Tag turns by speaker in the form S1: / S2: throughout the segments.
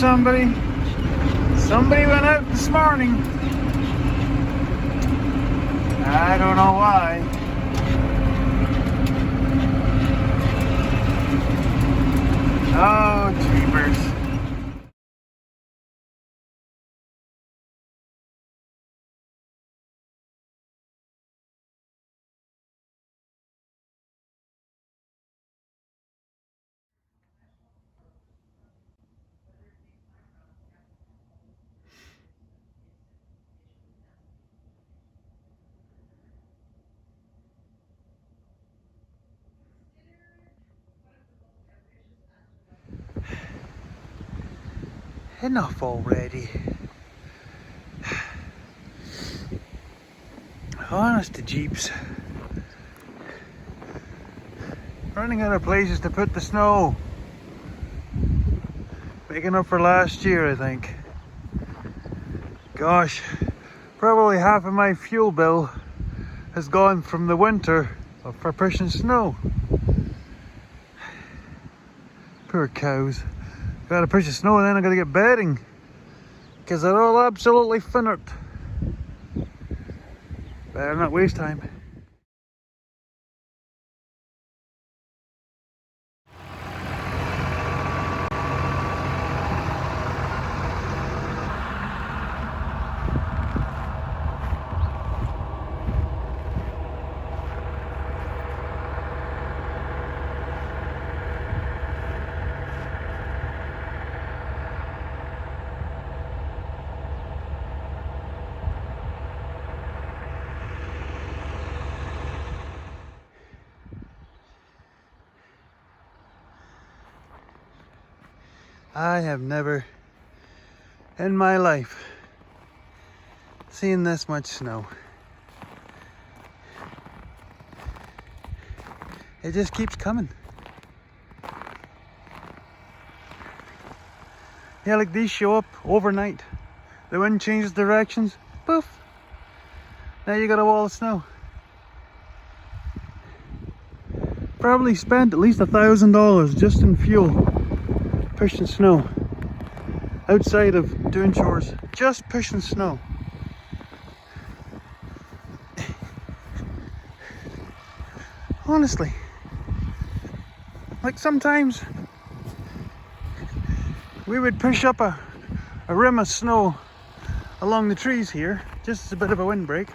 S1: somebody. Somebody went out this morning. I don't know why. Oh, jeepers. Enough already. Honest to jeeps. Running out of places to put the snow. Making up for last year, I think. Gosh, probably half of my fuel bill has gone from the winter for pushing snow. Poor cows. Gotta push the snow and then I gotta get bedding. Because they're all absolutely finnert. Better not waste time. I have never in my life seen this much snow. It just keeps coming. Yeah, like these show up overnight. The wind changes directions, poof. Now you got a wall of snow. Probably spent at least $1,000 just in fuel. Pushing snow outside of doing chores, just pushing snow. Honestly, like sometimes we would push up a rim of snow along the trees here, just as a bit of a windbreak.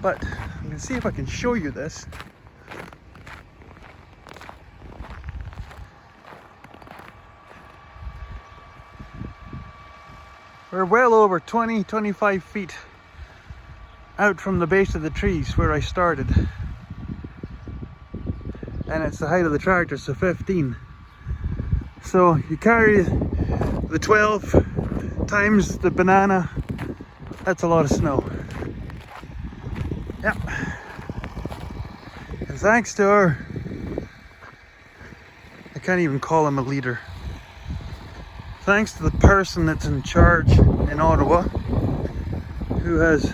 S1: But I'm gonna see if I can show you this. We're well over 20-25 feet out from the base of the trees where I started. And it's the height of the tractor, so 15. So you carry the 12 times the banana, that's a lot of snow. Yep. And thanks to our, I can't even call him a leader. Thanks to the person that's in charge in Ottawa, who has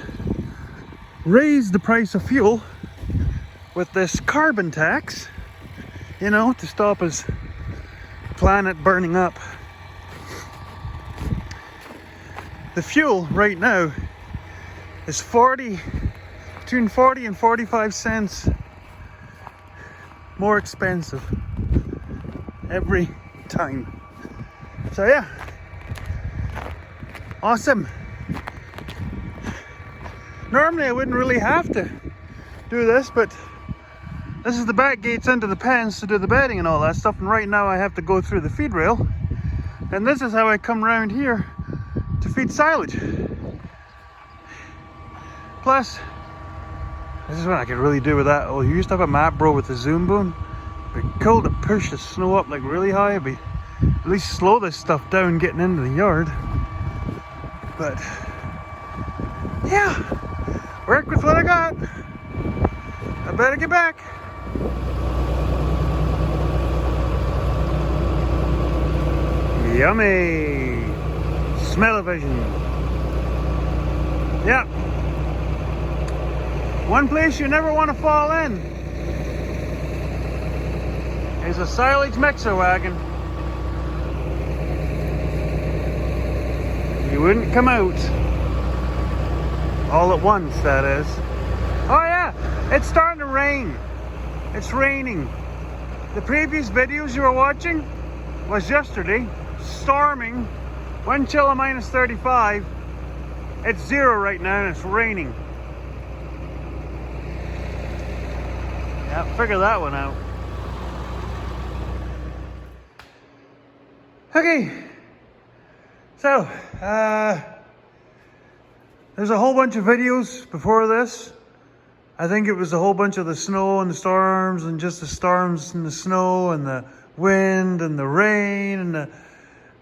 S1: raised the price of fuel with this carbon tax, you know, to stop his planet burning up. The fuel right now is between 40 and 45 cents more expensive every time. So yeah, awesome. Normally I wouldn't really have to do this, but this is the back gates into the pens to do the bedding and all that stuff, and right now I have to go through the feed rail, and this is how I come around here to feed silage. Plus, this is what I could really do with that. Oh, you used to have a map bro with the zoom boom. It'd be cool to push the snow up like really high. It'd be at least slow this stuff down getting into the yard. But yeah, work with what I got. I better get back. Yummy smell-o-vision. Yeah, one place you never want to fall in is a silage mixer wagon. He wouldn't come out. All at once, that is. Oh yeah, it's starting to rain. It's raining. The previous videos you were watching was yesterday. Storming. Wind chill of minus 35. It's 0 right now and it's raining. Yeah, figure that one out. Okay. So, there's a whole bunch of videos before this. I think it was a whole bunch of the snow and the storms and just the storms and the snow and the wind and the rain and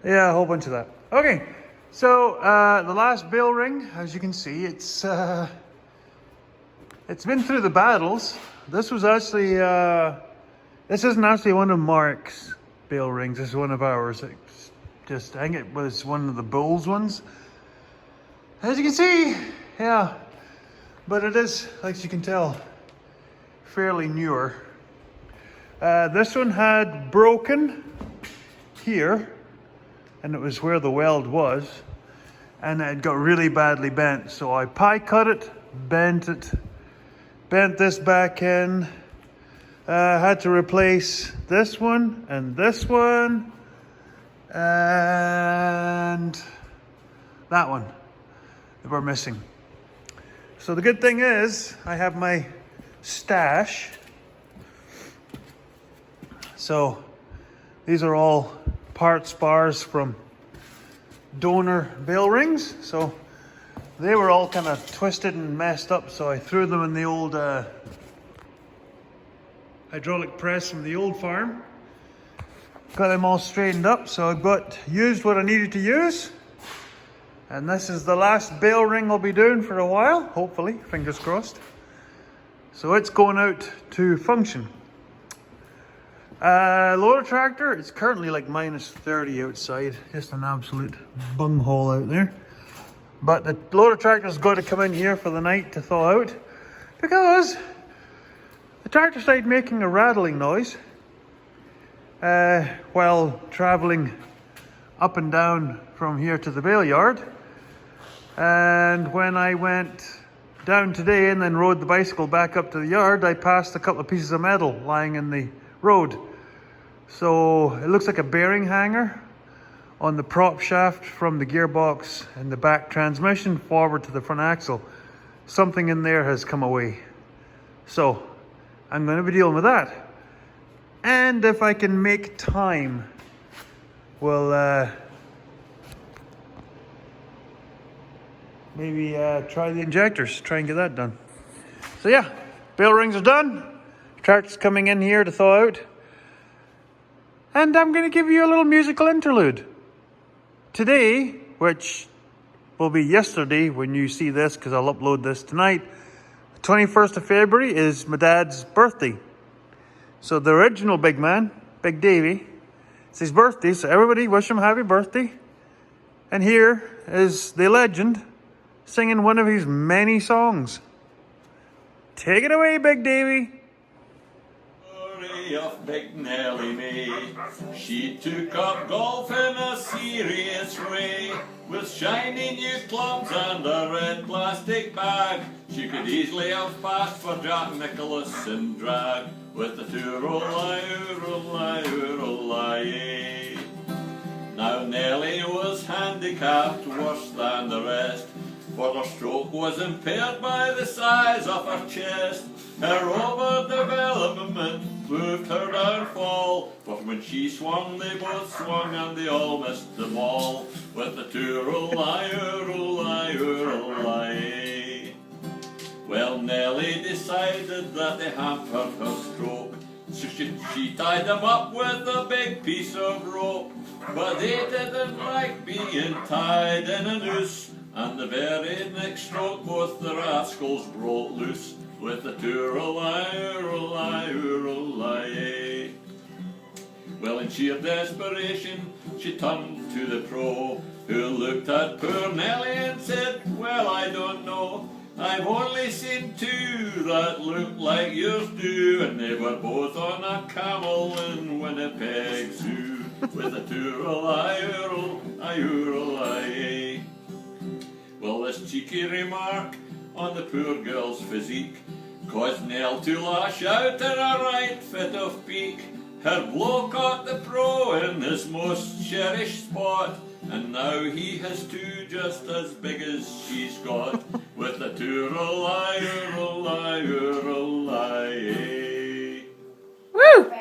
S1: yeah, a whole bunch of that. Okay, so the last bale ring, as you can see, it's been through the battles. This was actually, this isn't actually one of Mark's bale rings. This is one of ours. It's just, I think it was one of the Bulls ones. As you can see, yeah. But it is, like you can tell, fairly newer. This one had broken here, and it was where the weld was, and it got really badly bent. So I pie cut it, bent this back in. Had to replace this one and this one and that one that we're missing. So the good thing is I have my stash. So these are all part spars from donor bale rings. So they were all kind of twisted and messed up. So I threw them in the old hydraulic press from the old farm. Got them all straightened up. So I used what I needed to use. And this is the last bale ring I'll be doing for a while, hopefully, fingers crossed. So it's going out to function. Loader tractor, it's currently like minus 30 outside. Just an absolute bunghole out there. But the loader tractor's got to come in here for the night to thaw out. Because the tractor started making a rattling noise while traveling up and down from here to the bale yard. And when I went down today and then rode the bicycle back up to the yard, I passed a couple of pieces of metal lying in the road. So it looks like a bearing hanger on the prop shaft from the gearbox and the back transmission forward to the front axle. Something in there has come away. So I'm going to be dealing with that. And if I can make time, we'll maybe try the injectors, try and get that done. So yeah, bale rings are done. Tractor's coming in here to thaw out. And I'm going to give you a little musical interlude. Today, which will be yesterday when you see this, because I'll upload this tonight, the 21st of February is my dad's birthday. So the original big man, Big Davy, it's his birthday, so everybody wish him happy birthday. And here is the legend singing one of his many songs. Take it away, Big Davy.
S2: Story of Big Nellie Mae. She took up golf in a serious way. With shiny new clubs and a red plastic bag. She could easily have passed for Jack Nicklaus in drag. With the toor-o-lie. Now Nellie was handicapped worse than the rest. For her stroke was impaired by the size of her chest. Her overdevelopment proved her downfall. But when she swung, they both swung and they all missed the ball. With the toor-o-lie. Well, Nellie decided that they hampered her stroke. So she tied them up with a big piece of rope. But they didn't like being tied in a noose. And the very next stroke both the rascals broke loose. With the toor-o-lie. Well, in sheer desperation, she turned to the pro, who looked at poor Nellie and said, well, I don't know. I've only seen two that look like yours do, and they were both on a camel in Winnipeg Zoo. With a toor-o-lie. this cheeky remark on the poor girl's physique caused Nell to lash out in a right fit of pique. Her blow caught the pro in his most cherished spot, and now he has two just as big as she's got, with a tooralai, ooralai, ooralai.
S3: Woo!